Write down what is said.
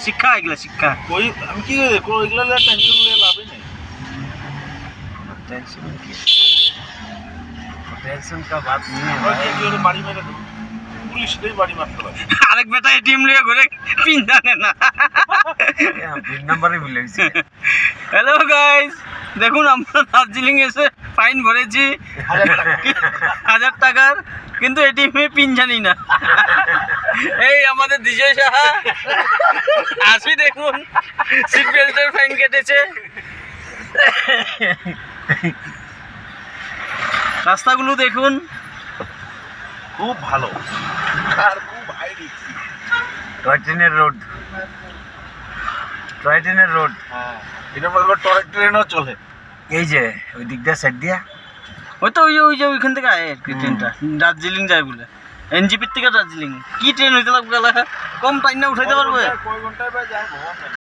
শিক্ষা এগুলা শিক্ষা। कोई हम की कोई इगला ले टेंशन ले लाभ ही नहीं। टेंशन की टेंशन का बात नहीं है और ये जो बाड़ी में रखो पुलिस ने बाड़ी मारता है। আরেক বেটা এটিএম লিয়ে ঘুরে পিন জানে না। পিন নাম্বারই ভুলে গেছি। হ্যালো গাইস, দেখুন আমরা দার্জিলিং এসে ফাইন ভরেছি 1000 টাকার, কিন্তু এটিএমে পিন জানি না। এই আমাদের বিজয় সাহা আসি, দেখুন সিট বেল্টের ফাইন কেটেছে। রাস্তাগুলো দেখুন, खूब ভালো আর খুব হাই রিস্ক। টয় ট্রেনের রোড, টয় ট্রেনের রোড। হ্যাঁ, এটা বলবো টয় ট্রেনও চলে। এই যে ওই দিক দিয়ে সাইড দিয়া ওই তো ওই যে ওইখান থেকে আয় আর কি ট্রেনটা, দার্জিলিং যায় বলে। এনজিপির থেকে দার্জিলিং কি ট্রেন হইতে লাগবে, কম টাইম না উঠাইতে পারবে। কয় ঘন্টায় বা যায় ভগবান জানে।